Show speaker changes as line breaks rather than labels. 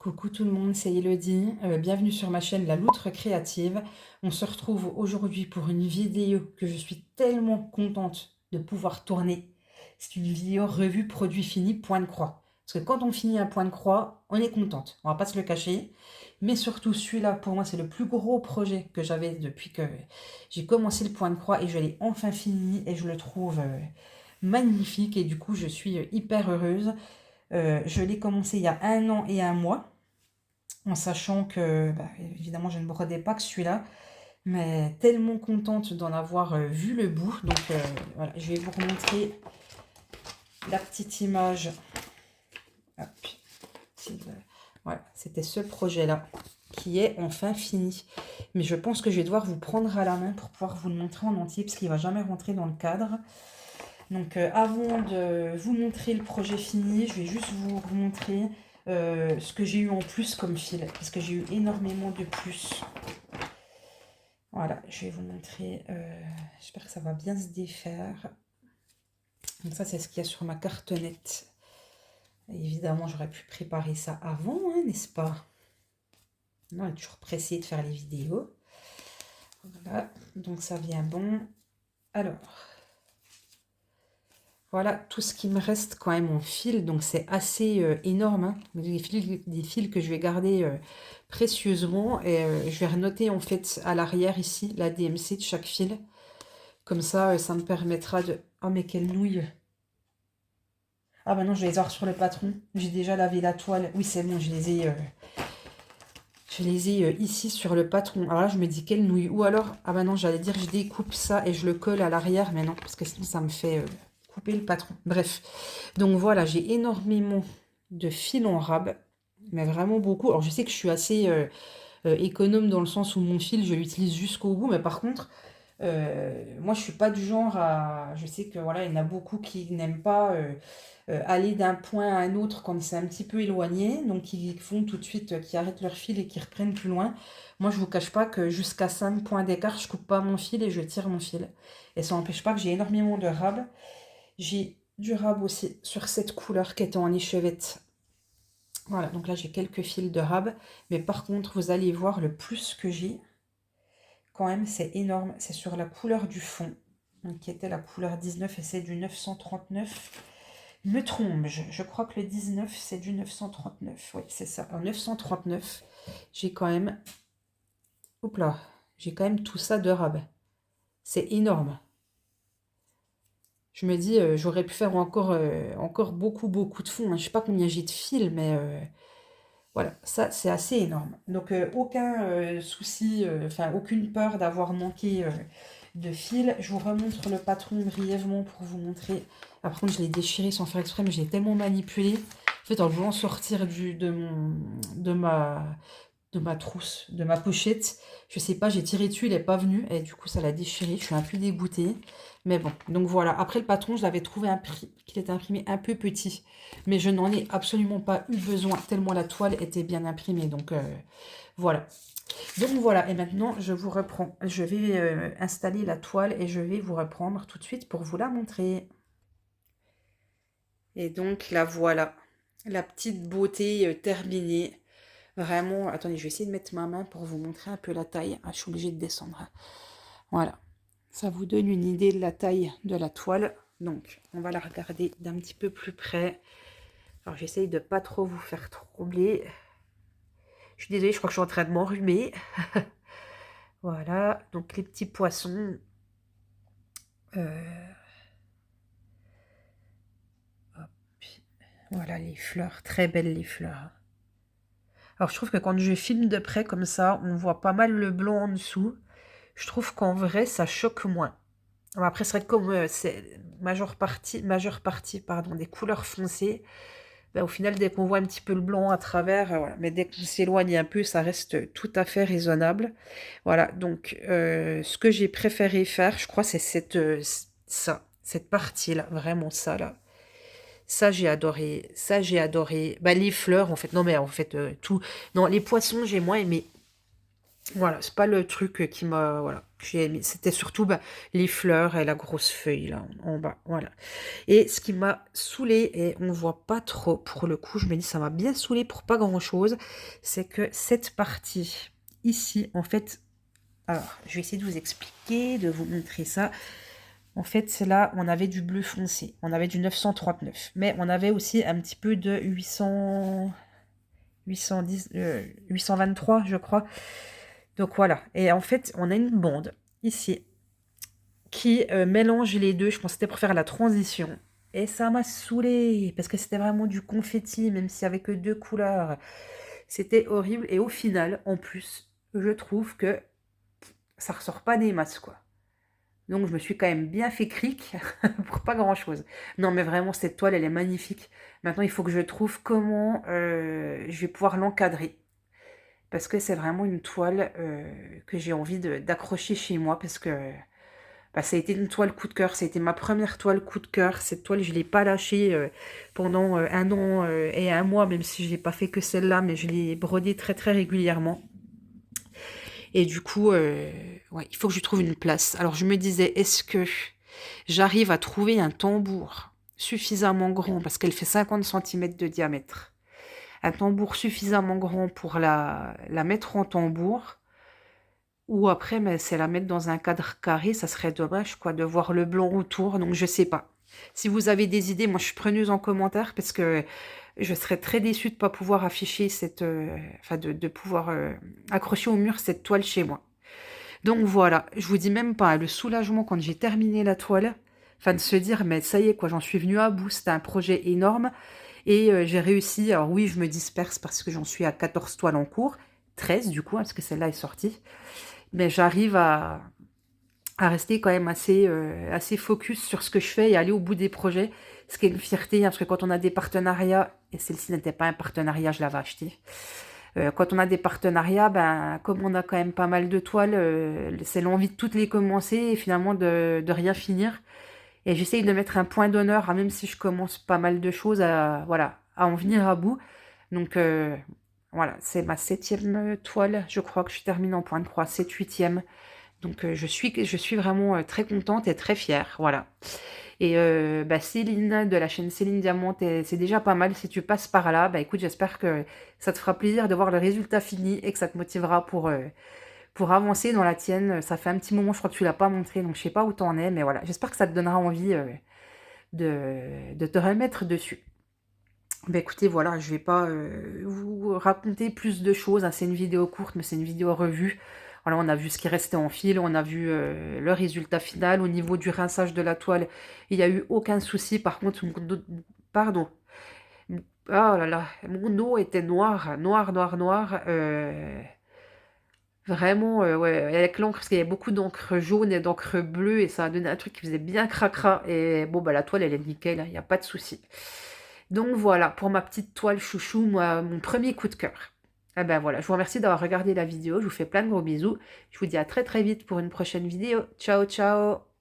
Coucou tout le monde, c'est Elodie. Bienvenue sur ma chaîne La Loutre Créative. On se retrouve aujourd'hui pour une vidéo que je suis tellement contente de pouvoir tourner. C'est une vidéo revue produit fini point de croix. Parce que quand on finit un point de croix, on est contente, on va pas se le cacher. Mais surtout celui-là, pour moi, c'est le plus gros projet que j'avais depuis que j'ai commencé le point de croix et je l'ai enfin fini et je le trouve magnifique et du coup je suis hyper heureuse. Je l'ai commencé il y a 1 an et 1 mois en sachant que, bah, évidemment, je ne brodais pas que celui-là, mais tellement contente d'en avoir vu le bout. Donc voilà, je vais vous remontrer la petite image. Hop, voilà, c'était ce projet-là qui est enfin fini. Mais je pense que je vais devoir vous prendre à la main pour pouvoir vous le montrer en entier, parce qu'il ne va jamais rentrer dans le cadre. Donc avant de vous montrer le projet fini, je vais juste vous montrer ce que j'ai eu en plus comme fil, parce que j'ai eu énormément de plus. Voilà, je vais vous montrer, j'espère que ça va bien se défaire. Donc ça, c'est ce qu'il y a sur ma cartonnette. Et évidemment, j'aurais pu préparer ça avant, hein, n'est-ce pas? Non, on est toujours pressé de faire les vidéos. Voilà, donc ça vient bon. Alors, voilà tout ce qui me reste quand même en fil, donc c'est assez énorme, hein. Des fils que je vais garder précieusement et je vais renoter en fait à l'arrière ici la DMC de chaque fil. Comme ça, ça me permettra de... Oh mais quelle nouille! Ah bah non, je vais les avoir sur le patron. J'ai déjà lavé la toile. Oui, c'est bon, je les ai ici sur le patron. Alors là, je me dis quelle nouille. Ou alors, ah bah non, j'allais dire je découpe ça et je le colle à l'arrière, mais non, parce que sinon ça me fait couper le patron. Bref, donc voilà, j'ai énormément de fil en rab, mais vraiment beaucoup. Alors je sais que je suis assez économe dans le sens où mon fil, je l'utilise jusqu'au bout, mais par contre, moi je suis pas du genre à... Je sais que voilà, il y en a beaucoup qui n'aiment pas aller d'un point à un autre quand c'est un petit peu éloigné, donc ils font tout de suite, qui arrêtent leur fil et qui reprennent plus loin. Moi je vous cache pas que jusqu'à 5 points d'écart, je coupe pas mon fil et je tire mon fil. Et ça n'empêche pas que j'ai énormément de rab. J'ai du rab aussi sur cette couleur qui est en échevette. Voilà, donc là j'ai quelques fils de rab, mais par contre vous allez voir le plus que j'ai, quand même c'est énorme, c'est sur la couleur du fond, donc qui était la couleur 19 et c'est du 939. Je me trompe, je crois que le 19 c'est du 939, oui c'est ça, en 939, j'ai quand même, hop là, j'ai quand même tout ça de rab, c'est énorme. Je me dis, j'aurais pu faire encore beaucoup de fond, hein. Je sais pas combien j'ai de fils, mais voilà, ça c'est assez énorme. Donc aucun souci, enfin aucune peur d'avoir manqué de fil. Je vous remontre le patron brièvement pour vous montrer. Après contre, je l'ai déchiré sans faire exprès, mais j'ai tellement manipulé. En fait, en voulant sortir de ma trousse, de ma pochette, je sais pas, j'ai tiré dessus, il n'est pas venu, et du coup ça l'a déchiré. Je suis un peu dégoûtée. Mais bon, donc voilà. Après le patron, je l'avais trouvé qu'il était imprimé un peu petit. Mais je n'en ai absolument pas eu besoin, tellement la toile était bien imprimée. Donc voilà. Donc voilà, et maintenant je vous reprends. Je vais installer la toile et je vais vous reprendre tout de suite pour vous la montrer. Et donc la voilà, la petite beauté terminée. Vraiment, attendez, je vais essayer de mettre ma main pour vous montrer un peu la taille. Ah, je suis obligée de descendre. Voilà, ça vous donne une idée de la taille de la toile. Donc, on va la regarder d'un petit peu plus près. Alors, j'essaye de pas trop vous faire troubler. Je suis désolée, je crois que je suis en train de m'enrhumer. Voilà, donc les petits poissons. Hop. Voilà les fleurs, très belles les fleurs. Alors je trouve que quand je filme de près comme ça, on voit pas mal le blanc en dessous. Je trouve qu'en vrai, ça choque moins. Alors après, c'est vrai que comme c'est majeure partie pardon, des couleurs foncées, ben, au final, dès qu'on voit un petit peu le blanc à travers, voilà. Mais dès qu'on s'éloigne un peu, ça reste tout à fait raisonnable. Voilà, donc ce que j'ai préféré faire, je crois, c'est cette partie-là, vraiment ça, là. Ça, j'ai adoré. Ça, j'ai adoré. Bah, les fleurs, en fait. Non, mais en fait, tout. Non, les poissons, j'ai moins aimé. Voilà, c'est pas le truc qui m'a... Voilà, j'ai aimé. C'était surtout bah, les fleurs et la grosse feuille là en bas. Voilà. Et ce qui m'a saoulé, et on voit pas trop pour le coup, je me dis ça m'a bien saoulé pour pas grand chose, c'est que cette partie ici, en fait, alors je vais essayer de vous expliquer, de vous montrer ça. En fait, c'est là, on avait du bleu foncé, on avait du 939, mais on avait aussi un petit peu de 810, 823, je crois. Donc voilà. Et en fait, on a une bande ici qui mélange les deux. Je pense que c'était pour faire la transition. Et ça m'a saoulé parce que c'était vraiment du confetti, même s'il n'y avait que deux couleurs. C'était horrible. Et au final, en plus, je trouve que ça ressort pas des masses, quoi. Donc je me suis quand même bien fait cric pour pas grand-chose. Non, mais vraiment, cette toile, elle est magnifique. Maintenant, il faut que je trouve comment je vais pouvoir l'encadrer. Parce que c'est vraiment une toile que j'ai envie d'accrocher chez moi. Parce que bah, ça a été une toile coup de cœur. Ça a été ma première toile coup de cœur. Cette toile, je ne l'ai pas lâchée pendant 1 an et 1 mois. Même si je n'ai pas fait que celle-là. Mais je l'ai brodée très très régulièrement. Et du coup, ouais, il faut que je trouve une place. Alors je me disais, est-ce que j'arrive à trouver un tambour suffisamment grand, parce qu'elle fait 50 cm de diamètre, un tambour suffisamment grand pour la mettre en tambour, ou après, mais c'est la mettre dans un cadre carré, ça serait dommage, quoi, de voir le blanc autour, donc je sais pas. Si vous avez des idées, moi je suis preneuse en commentaire, parce que je serais très déçue de ne pas pouvoir afficher cette... enfin, de pouvoir accrocher au mur cette toile chez moi. Donc voilà, je vous dis même pas le soulagement quand j'ai terminé la toile, enfin de se dire, mais ça y est, quoi, j'en suis venue à bout, c'était un projet énorme, et j'ai réussi. Alors oui, je me disperse parce que j'en suis à 14 toiles en cours, 13 du coup, hein, parce que celle-là est sortie, mais j'arrive à rester quand même assez focus sur ce que je fais et aller au bout des projets, ce qui est une fierté, hein, parce que quand on a des partenariats, et celle-ci n'était pas un partenariat, je l'avais acheté. Quand on a des partenariats, ben, comme on a quand même pas mal de toiles, c'est l'envie de toutes les commencer et finalement de rien finir. Et j'essaye de mettre un point d'honneur, même si je commence pas mal de choses, voilà, à en venir à bout. Donc voilà, c'est ma 7e toile, je crois que je termine en point de croix, 7-8e. Donc je suis vraiment très contente et très fière, voilà. Et bah, Céline, de la chaîne Céline Diamant, c'est déjà pas mal. Si tu passes par là, bah écoute, j'espère que ça te fera plaisir de voir le résultat fini et que ça te motivera pour avancer dans la tienne. Ça fait un petit moment, je crois que tu l'as pas montré, donc je sais pas où t'en es, mais voilà. J'espère que ça te donnera envie de te remettre dessus. Bah écoutez, voilà, je vais pas vous raconter plus de choses, hein. C'est une vidéo courte, mais c'est une vidéo revue. Voilà, on a vu ce qui restait en fil, on a vu le résultat final. Au niveau du rinçage de la toile, il n'y a eu aucun souci. Par contre, pardon. Oh là là, mon eau était noire, noire, noire, noire. Vraiment, ouais, avec l'encre, parce qu'il y avait beaucoup d'encre jaune et d'encre bleue, et ça a donné un truc qui faisait bien cracra. Et bon, bah la toile, elle est nickel, il n'y a pas de souci. Donc voilà, pour ma petite toile chouchou, moi, mon premier coup de cœur. Ah ben voilà, je vous remercie d'avoir regardé la vidéo, je vous fais plein de gros bisous. Je vous dis à très très vite pour une prochaine vidéo. Ciao, ciao!